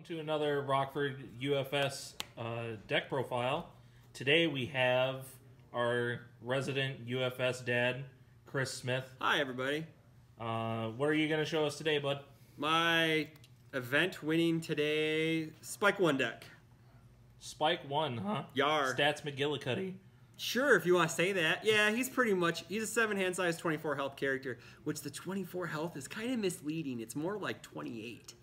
Welcome to another Rockford UFS deck profile. Today we have our resident UFS dad, Chris Smith. Hi, everybody. What are you going to show us today, bud? My event winning today Spike 1 deck. Spike 1, huh? Yar. Stats McGillicuddy. Sure, if you want to say that. Yeah, he's a 7 hand size, 24 health character, which the 24 health is kind of misleading. It's more like 28.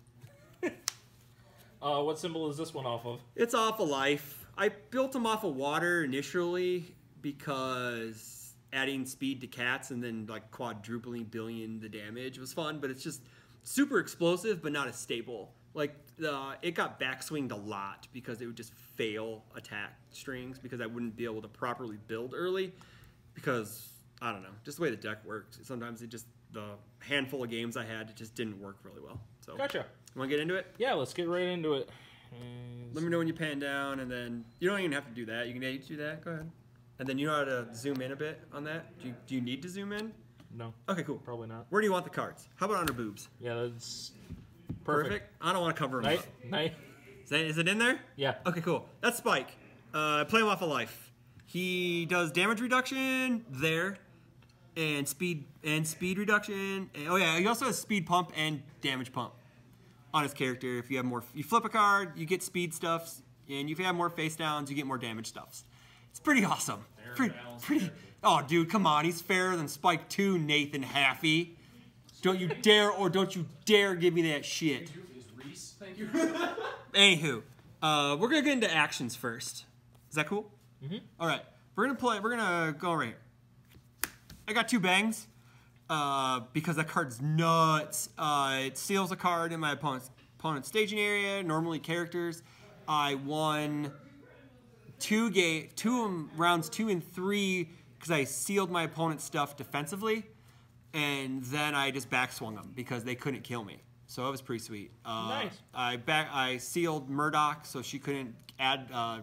What symbol is this one off of? It's off of life. I built him off of water initially because adding speed to cats and then like quadrupling billion the damage was fun, but it's just super explosive but not as stable. Like it got backswinged a lot because it would just fail attack strings because I wouldn't be able to properly build early because I don't know, just the way the deck worked. Sometimes the handful of games I had, it just didn't work really well. So Gotcha. You want to get into it? Yeah, let's get right into it. Let me know when you pan down, and then you don't even have to do that. You can do that. Go ahead. And then you know how to zoom in a bit on that? Do you need to zoom in? No. Okay, cool. Probably not. Where do you want the cards? How about on her boobs? Yeah, that's perfect. I don't want to cover them up. Nice. Is it in there? Yeah. Okay, cool. That's Spike. Play him off of life. He does damage reduction there, and speed reduction. And, oh yeah, he also has speed pump and damage pump on his character. If you have more, you flip a card, you get speed stuffs, and if you have more face downs, you get more damage stuffs. It's pretty awesome. Pretty. Oh, dude, come on. He's fairer than Spike 2, Nathan Haffey. Don't you dare give me that shit. Thank you. Anywho, we're gonna get into actions first. Is that cool? Mm-hmm. All right, we're gonna go right here. I got 2 bangs because that card's nuts. It seals a card in my opponent's staging area. Normally characters. I won rounds 2 and 3 because I sealed my opponent's stuff defensively, and then I just backswung them because they couldn't kill me. So that was pretty sweet. Nice. I sealed Murdoch so she couldn't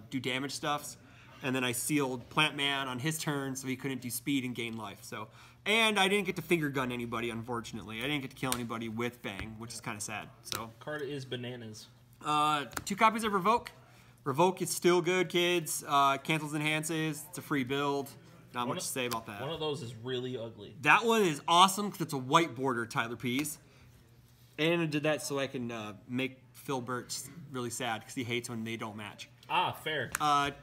do damage stuffs, and then I sealed Plant Man on his turn so he couldn't do speed and gain life. So, and I didn't get to finger gun anybody, unfortunately. I didn't get to kill anybody with Bang, which is kind of sad. So Card is bananas. 2 copies of Revoke. Revoke is still good, kids. Cancels enhances. It's a free build. Not much to say about that. One of those is really ugly. That one is awesome because it's a white border, Tyler Pease. And I did that so I can make Phil Birch really sad because he hates when they don't match. Ah, fair.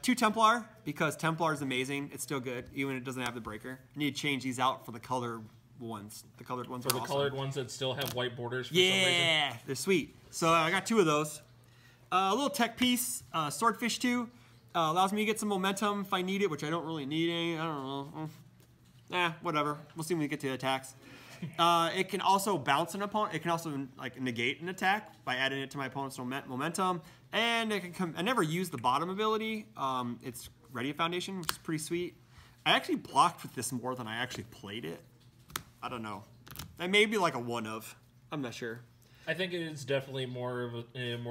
2 Templar because Templar is amazing. It's still good even if it doesn't have the breaker. I need to change these out for the colored ones. The colored ones For are the awesome. colored ones that still have white borders for some reason. Yeah, they're sweet. So I got 2 of those. A little tech piece, Swordfish 2. Allows me to get some momentum if I need it, which I don't really need any. I don't know. Whatever. We'll see when we get to the attacks. It can also bounce an opponent. It can also like negate an attack by adding it to my opponent's momentum. And it can I never use the bottom ability. It's Ready Foundation, which is pretty sweet. I actually blocked with this more than I actually played it. I don't know. That may be like a one of. I'm not sure. I think it is definitely more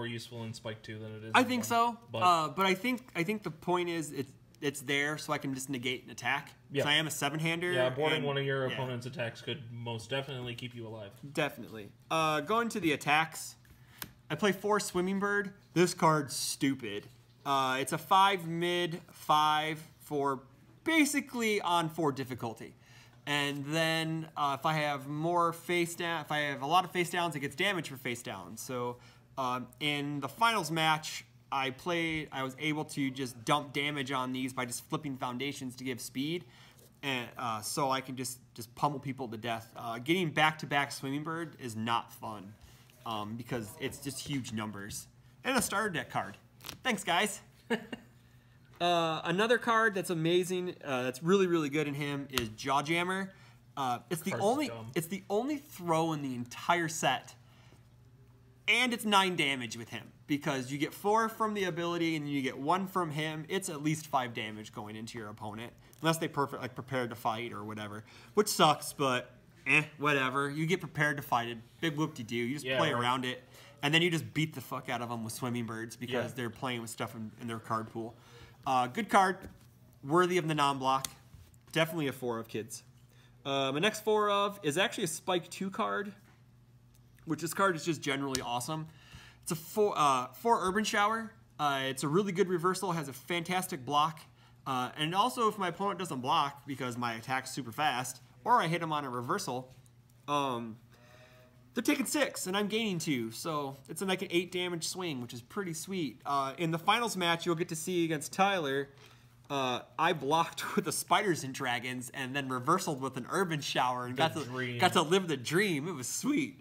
useful in Spike 2 than it is. I think so. But I think the point is it's there so I can just negate an attack. Yeah. So I am a 7-hander. Yeah, boarding one of your opponent's attacks could most definitely keep you alive. Definitely. Going to the attacks, I play 4 Swimming Bird. This card's stupid. It's a 5 mid, 5 for basically on 4 difficulty. And then if I have more face down, if I have a lot of face downs, it gets damage for face downs. So in the finals match, I was able to just dump damage on these by just flipping foundations to give speed, and so I can just pummel people to death. Getting back-to-back Swimming Bird is not fun because it's just huge numbers. And a starter deck card. Thanks, guys. Another card that's amazing, that's really, really good in him is Jawjammer. It's the only throw in the entire set, and it's 9 damage with him because you get 4 from the ability and you get 1 from him. It's at least 5 damage going into your opponent, unless they prepared to fight or whatever, which sucks, but whatever. You get prepared to fight it. Big whoop-de-doo. You just play around it, and then you just beat the fuck out of them with Swimming Birds because they're playing with stuff in their card pool. Good card, worthy of the non-block. Definitely a 4 of, kids. My next 4 of is actually a Spike 2 card, which this card is just generally awesome. It's a 4 Urban Shower. It's a really good reversal. Has a fantastic block. And also, if my opponent doesn't block because my attack's super fast, or I hit him on a reversal, they're taking 6, and I'm gaining 2. So it's like an 8 damage swing, which is pretty sweet. In the finals match, you'll get to see against Tyler, I blocked with the Spiders and Dragons, and then reversaled with an Urban Shower, and got to live the dream. It was sweet.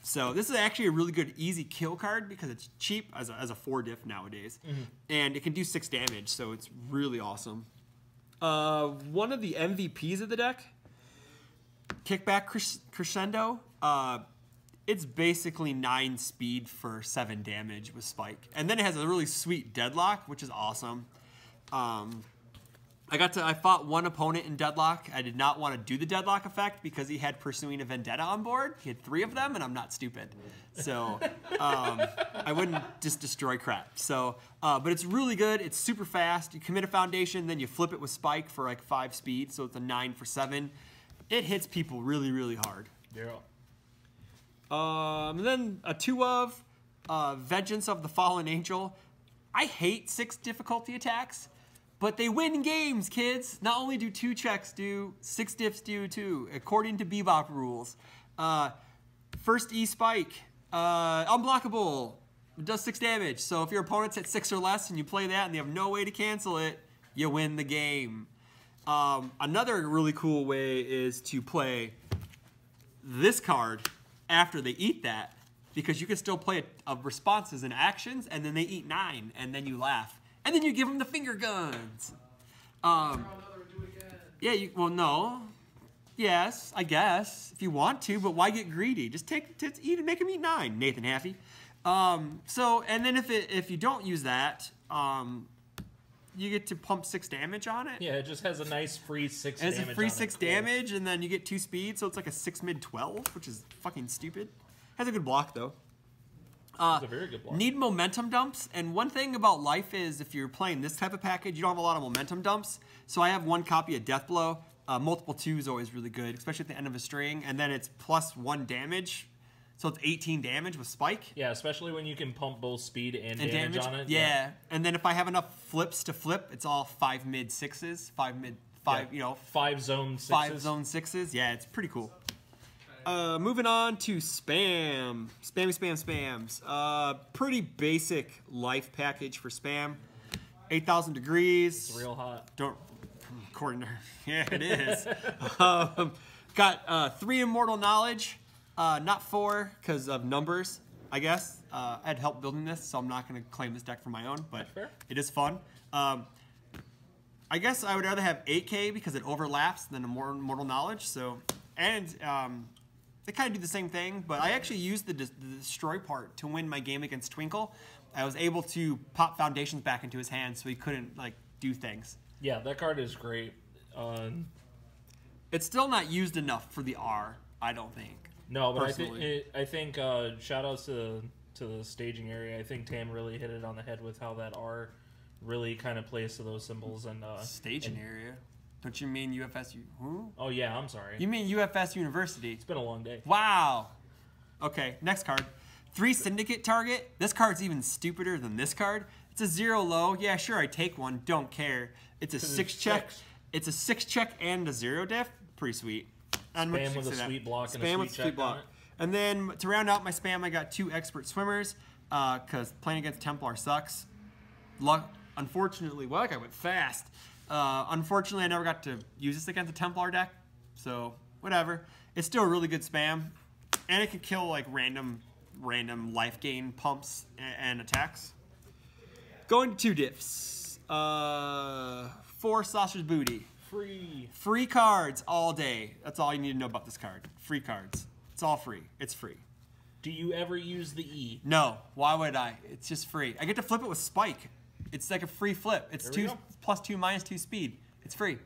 So this is actually a really good easy kill card because it's cheap as a 4 diff nowadays, and it can do 6 damage, so it's really awesome. One of the MVPs of the deck, Kickback Crescendo. It's basically 9 speed for 7 damage with Spike, and then it has a really sweet Deadlock, which is awesome. I fought one opponent in Deadlock. I did not want to do the Deadlock effect because he had Pursuing a Vendetta on board. He had 3 of them, and I'm not stupid. So I wouldn't just destroy crap. So, but it's really good. It's super fast. You commit a Foundation, then you flip it with Spike for like 5 speed, so it's a 9 for 7. It hits people really, really hard. Yeah. And then a 2 of Vengeance of the Fallen Angel. I hate 6 difficulty attacks. But they win games, kids. Not only do 2 checks do, 6 diffs do too, according to Bebop rules. First E-Spike, unblockable, it does 6 damage. So if your opponent's at 6 or less and you play that and they have no way to cancel it, you win the game. Another really cool way is to play this card after they eat that, because you can still play responses and actions, and then they eat 9, and then you laugh. And then you give them the finger guns. Yeah, well, no. Yes, I guess, if you want to, but why get greedy? Just eat and make them eat 9, Nathan Haffey. And then if you don't use that, you get to pump 6 damage on it. Yeah, it just has a nice free 6 damage. It's a free 6 damage, and then you get 2 speed, so it's like a 6 mid 12, which is fucking stupid. Has a good block, though. It's a very good block. Need momentum dumps, and one thing about life is if you're playing this type of package, you don't have a lot of momentum dumps. So I have 1 copy of Deathblow. Multiple 2 is always really good, especially at the end of a string, and then it's plus 1 damage, so it's 18 damage with Spike. Yeah, especially when you can pump both speed and damage on it. Yeah, and then if I have enough flips to flip, it's all 5 mid 6s, 5 mid 5, yeah. 5 zone 6s. 5 zone 6s. Yeah, it's pretty cool. Moving on to spam. Spams. Pretty basic life package for spam. 8,000 degrees. It's real hot. According to her. Yeah, it is. Got 3 immortal knowledge. Not 4 because of numbers, I guess. I had help building this, so I'm not going to claim this deck for my own, but it is fun. I guess I would rather have 8K because it overlaps than a more immortal knowledge. So, and they kind of do the same thing, but I actually used the destroy part to win my game against Twinkle. I was able to pop Foundations back into his hand so he couldn't like do things. Yeah, that card is great. It's still not used enough for the R, I don't think. No, but I think shout outs to the staging area. I think Tam really hit it on the head with how that R really kind of plays to those symbols and staging area. Don't you mean UFS? Who? Oh, yeah, I'm sorry. You mean UFS University. It's been a long day. Wow. Okay, next card. 3 Syndicate target. This card's even stupider than this card. It's a 0 low. Yeah, sure, I take 1. Don't care. It's a 6 check. It's a 6 check and a 0 diff. Pretty sweet. Spam with a sweet block and a sweet check on it. And then to round out my spam, I got 2 Expert Swimmers because playing against Templar sucks. Unfortunately, well, I went fast. Unfortunately, I never got to use this against a Templar deck, so whatever. It's still a really good spam, and it can kill like random life gain pumps and attacks. Going to 2 diffs. 4 Sausage Booty. Free cards all day. That's all you need to know about this card. Free cards. It's all free. It's free. Do you ever use the E? No. Why would I? It's just free. I get to flip it with Spike. It's like a free flip. It's 2 plus 2 minus 2 speed. It's free.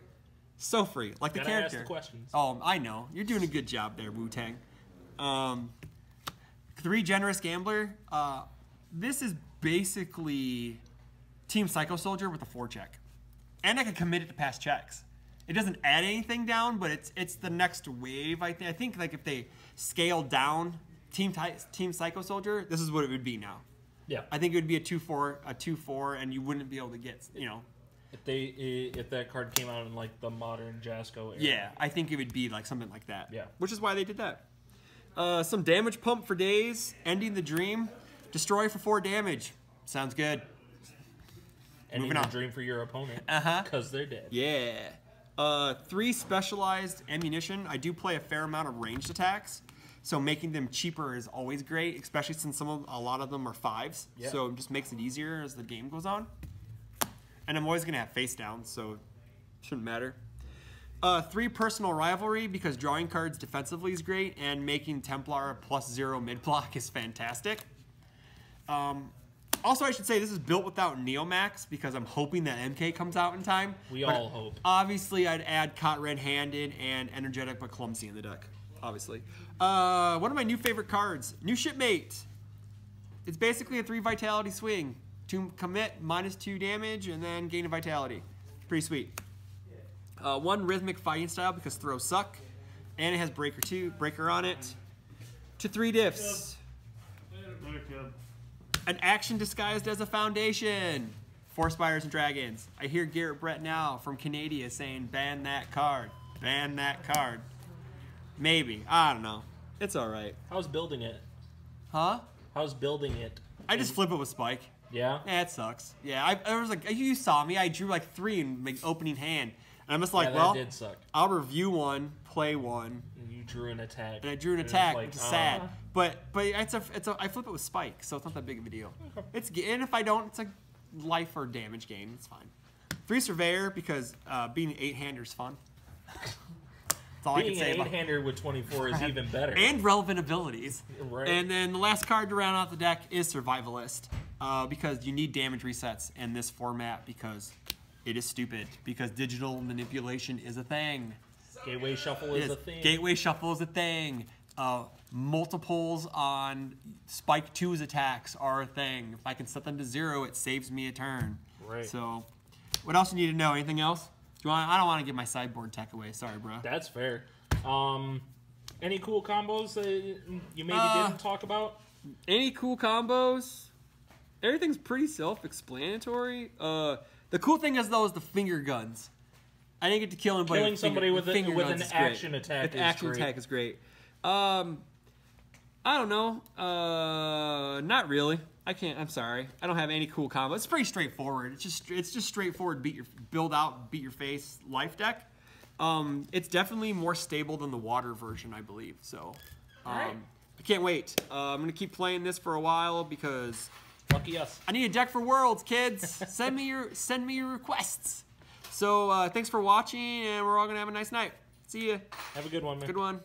So free. Like the character. Ask the questions. Oh, I know. You're doing a good job there, Wu-Tang. 3 Generous Gambler. This is basically Team Psycho Soldier with a 4 check. And I can commit it to past checks. It doesn't add anything down, but it's the next wave, I think. I think like if they scale down Team Psycho Soldier, this is what it would be now. Yeah. I think it would be a 2/4, and you wouldn't be able to get, you know. If that card came out in like the modern Jasco era. Yeah, I think it would be like something like that. Yeah. Which is why they did that. Some damage pump for days, ending the dream, destroy for 4 damage. Sounds good. Ending the dream for your opponent. Because they're dead. Yeah. 3 specialized ammunition. I do play a fair amount of ranged attacks, so making them cheaper is always great, especially since a lot of them are 5s. Yep. So it just makes it easier as the game goes on. And I'm always going to have face down, so it shouldn't matter. 3 personal rivalry, because drawing cards defensively is great, and making Templar +0 mid block is fantastic. Also, I should say this is built without Neomax, because I'm hoping that MK comes out in time. We all hope. Obviously, I'd add Caught Red-Handed and Energetic but Clumsy in the deck, obviously. One of my new favorite cards, New Shipmate. It's basically a 3 Vitality swing. 2 commit, -2 damage, and then gain a Vitality. Pretty sweet. 1 Rhythmic Fighting Style, because throws suck. And it has Breaker on it. To 3 diffs. An action disguised as a foundation. 4 Spires and Dragons. I hear Garrett Brett now from Canada saying, ban that card. Ban that card. Maybe. I don't know. It's alright. How's building it? Huh? How's building it? I just flip it with Spike. Yeah? Yeah, it sucks. Yeah, I was like, you saw me. I drew like 3 in my opening hand. And I'm just like, that well, did suck. I'll review 1, play 1. And you drew an attack. And I drew an attack, like, which is sad. But I flip it with Spike, so it's not that big of a deal. Okay. And if I don't, it's a life or damage gain. It's fine. 3 Surveyor, because being an 8-hander is fun. That's all Being I can say an about 8-hander with 24 is even better. And relevant abilities. Right. And then the last card to round out the deck is Survivalist, because you need damage resets in this format, because it is stupid, because digital manipulation is a thing. Gateway Shuffle is a thing. Gateway Shuffle is a thing. Multiples on Spike 2's attacks are a thing. If I can set them to 0, it saves me a turn. Right. So, what else you need to know? Anything else? Do you want? I don't want to give my sideboard tech away. Sorry, bro. That's fair. Any cool combos that you maybe didn't talk about? Any cool combos? Everything's pretty self-explanatory. The cool thing is, though, is the finger guns. I didn't get to kill anybody. Killing somebody with an action attack. The action attack is great. I don't know. Not really. I can't. I'm sorry. I don't have any cool combos. It's pretty straightforward. It's just straightforward. Beat your face life deck. It's definitely more stable than the water version, I believe. So, Alright. I can't wait. I'm gonna keep playing this for a while because Lucky us. I need a deck for Worlds, kids. Send me your requests. So thanks for watching, and we're all gonna have a nice night. See ya. Have a good one, man. Good one.